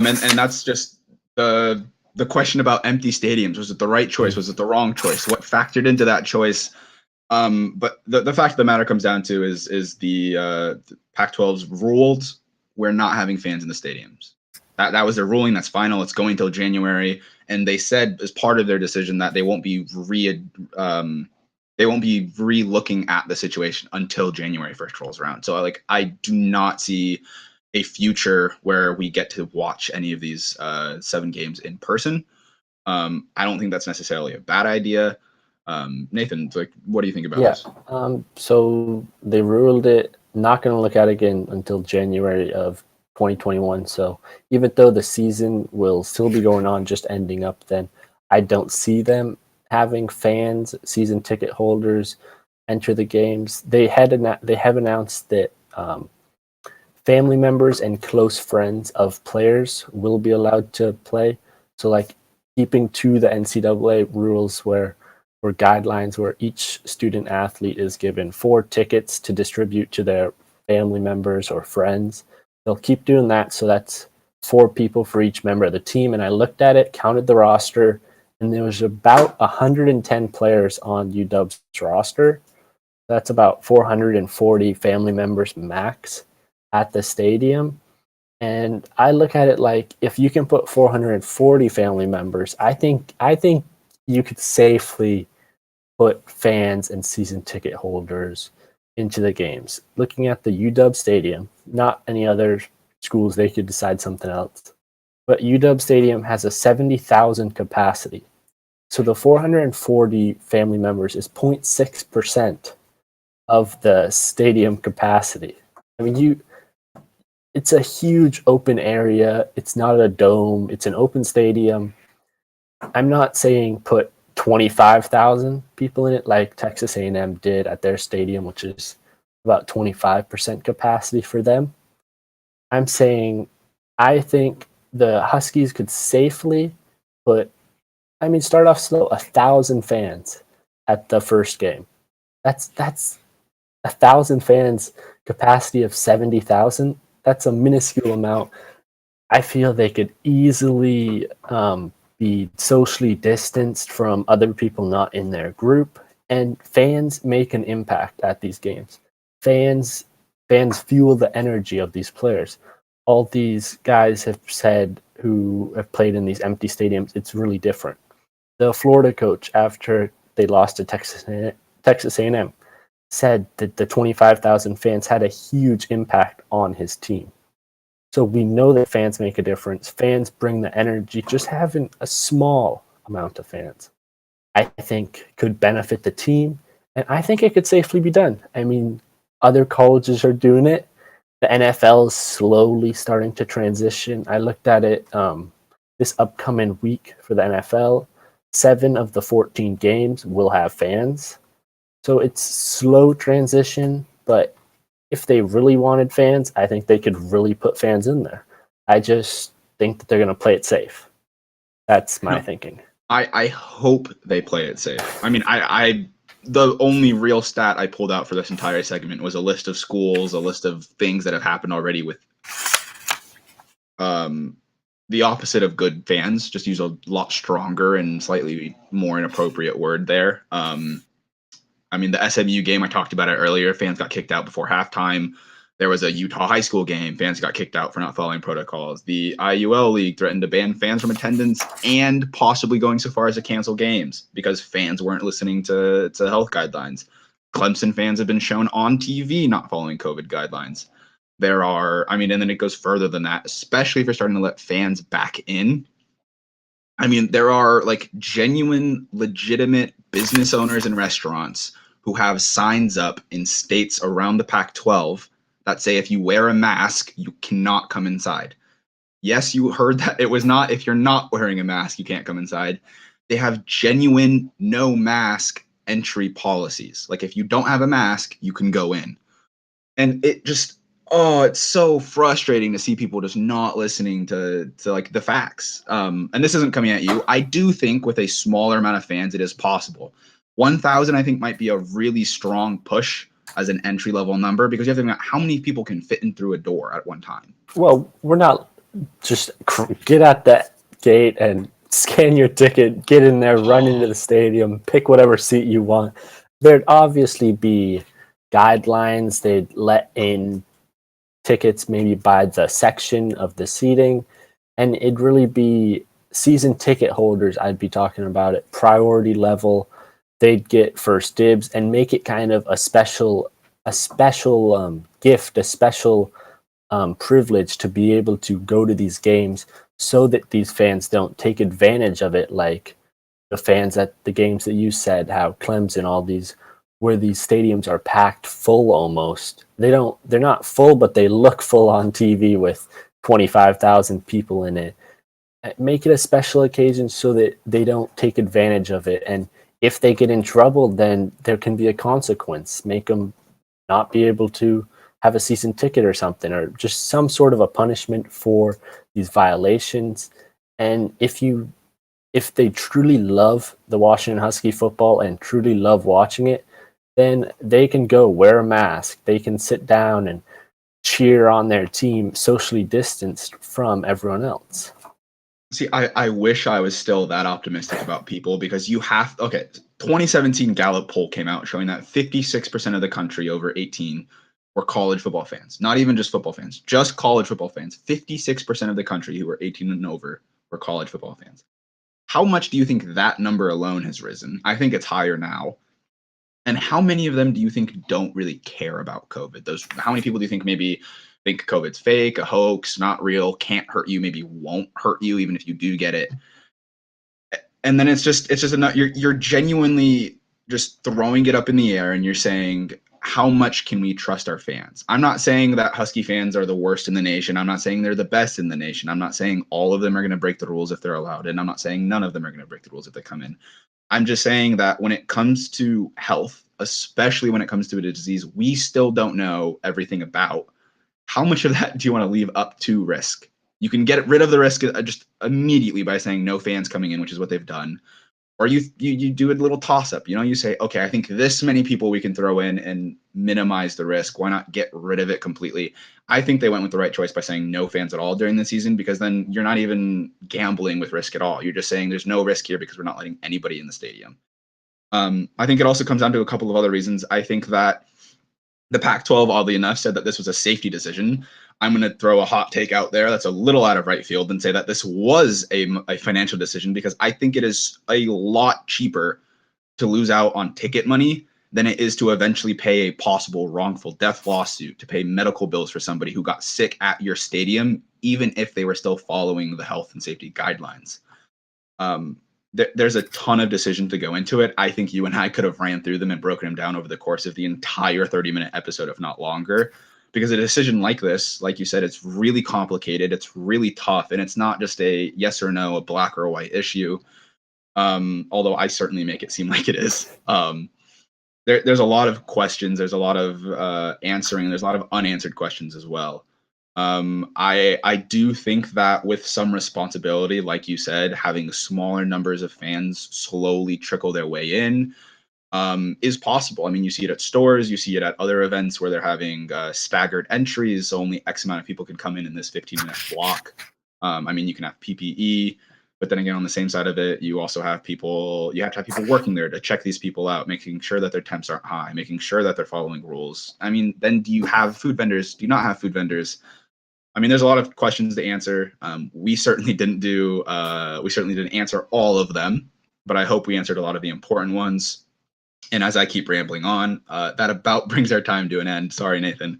And that's just the question about empty stadiums. Was it the right choice? Was it the wrong choice? What factored into that choice? But the fact of the matter comes down to is the Pac-12's ruled we're not having fans in the stadiums. That was their ruling. That's final. It's going till January, and they said as part of their decision that they won't be re-looking at the situation until January 1st rolls around. So I do not see a future where we get to watch any of these 7 games in person. I don't think that's necessarily a bad idea. Nathan, what do you think about this? So they ruled it not going to look at it again until January of 2021. So even though the season will still be going on, just ending up then, I don't see them having fans, season ticket holders enter the games. They have announced that family members and close friends of players will be allowed to play. So keeping to the NCAA rules where guidelines where each student athlete is given 4 tickets to distribute to their family members or friends. They'll keep doing that. So that's 4 people for each member of the team. And I looked at it, counted the roster, and there was about 110 players on UW's roster. That's about 440 family members max at the stadium. And I look at it like, if you can put 440 family members, I think you could safely put fans and season ticket holders into the games. Looking at the UW Stadium, not any other schools, they could decide something else. But UW Stadium has a 70,000 capacity. So the 440 family members is 0.6% of the stadium capacity. I mean, it's a huge open area. It's not a dome. It's an open stadium. I'm not saying put 25,000 people in it like Texas A&M did at their stadium, which is about 25% capacity for them. I'm saying I think the Huskies could safely start off slow, 1,000 fans at the first game. That's 1,000 fans capacity of 70,000. That's a minuscule amount. I feel they could easily be socially distanced from other people not in their group, and fans make an impact at these games. Fans fuel the energy of these players. All these guys have said who have played in these empty stadiums, it's really different. The Florida coach, after they lost to Texas A&M, said that the 25,000 fans had a huge impact on his team. So we know that fans make a difference. Fans bring the energy. Just having a small amount of fans, I think, could benefit the team. And I think it could safely be done. I mean, other colleges are doing it. The NFL is slowly starting to transition. I looked at it this upcoming week for the NFL. 7 of the 14 games will have fans. So it's slow transition, but if they really wanted fans, I think they could really put fans in there. I just think that they're going to play it safe. That's my thinking. I hope they play it safe. I mean, the only real stat I pulled out for this entire segment was a list of schools, a list of things that have happened already with the opposite of good fans. Just use a lot stronger and slightly more inappropriate word there. I mean, the SMU game, I talked about it earlier. Fans got kicked out before halftime. There was a Utah high school game. Fans got kicked out for not following protocols. The IUL League threatened to ban fans from attendance and possibly going so far as to cancel games because fans weren't listening to health guidelines. Clemson fans have been shown on TV not following COVID guidelines. And then it goes further than that, especially if you're starting to let fans back in. I mean, there are genuine, legitimate business owners and restaurants who have signs up in states around the Pac-12 that say if you wear a mask, you cannot come inside. Yes, you heard that. It was not if you're not wearing a mask, you can't come inside. They have genuine no mask entry policies. If you don't have a mask, you can go in. And it just, it's so frustrating to see people just not listening to the facts. And this isn't coming at you. I do think with a smaller amount of fans, it is possible. 1,000, I think, might be a really strong push as an entry-level number because you have to think about how many people can fit in through a door at one time. Well, we're not just get at that gate and scan your ticket, get in there, run into the stadium, pick whatever seat you want. There'd obviously be guidelines. They'd let in tickets maybe by the section of the seating, and it'd really be season ticket holders. I'd be talking about it priority level. They'd get first dibs and make it kind of a special gift, a special privilege to be able to go to these games, so that these fans don't take advantage of it, like the fans at the games that you said, how Clemson, all these, where these stadiums are packed full almost. They're not full, but they look full on TV with 25,000 people in it. Make it a special occasion so that they don't take advantage of it. And if they get in trouble, then there can be a consequence. Make them not be able to have a season ticket or something, or just some sort of a punishment for these violations. And if they truly love the Washington Husky football and truly love watching it, then they can go wear a mask. They can sit down and cheer on their team socially distanced from everyone else. See, I wish I was still that optimistic about people, because 2017 Gallup poll came out showing that 56% of the country over 18 were college football fans. Not even just football fans, just college football fans. 56% of the country who were 18 and over were college football fans. How much do you think that number alone has risen? I think it's higher now. And how many of them do you think don't really care about COVID? How many people do you think maybe think COVID's fake, a hoax, not real, can't hurt you, maybe won't hurt you even if you do get it? And then it's just you're genuinely just throwing it up in the air, and you're saying, how much can we trust our fans? I'm not saying that Husky fans are the worst in the nation. I'm not saying they're the best in the nation. I'm not saying all of them are going to break the rules if they're allowed, and I'm not saying none of them are going to break the rules if they come in. I'm just saying that when it comes to health, especially when it comes to a disease we still don't know everything about, how much of that do you want to leave up to risk? You can get rid of the risk just immediately by saying no fans coming in, which is what they've done. Or you do a little toss up. You say, okay, I think this many people we can throw in and minimize the risk. Why not get rid of it completely? I think they went with the right choice by saying no fans at all during the season, because then you're not even gambling with risk at all. You're just saying there's no risk here because we're not letting anybody in the stadium. I think it also comes down to a couple of other reasons. I think that the Pac-12, oddly enough, said that this was a safety decision. I'm going to throw a hot take out there that's a little out of right field and say that this was a financial decision, because I think it is a lot cheaper to lose out on ticket money than it is to eventually pay a possible wrongful death lawsuit, to pay medical bills for somebody who got sick at your stadium, even if they were still following the health and safety guidelines. There's a ton of decisions to go into it. I think you and I could have ran through them and broken them down over the course of the entire 30-minute episode, if not longer, because a decision like this, like you said, it's really complicated, it's really tough, and it's not just a yes or no, a black or a white issue, although I certainly make it seem like it is. There's a lot of questions, there's a lot of answering, there's a lot of unanswered questions as well. I do think that with some responsibility, like you said, having smaller numbers of fans slowly trickle their way in is possible. I mean, you see it at stores, you see it at other events where they're having staggered entries, so only X amount of people can come in this 15-minute block. I mean, you can have PPE, but then again, on the same side of it, you also have people, you have to have people working there to check these people out, making sure that their temps aren't high, making sure that they're following rules. I mean, then do you have food vendors? Do you not have food vendors? I mean, there's a lot of questions to answer. We certainly didn't answer all of them, but I hope we answered a lot of the important ones. And as I keep rambling on, that about brings our time to an end. Sorry, Nathan.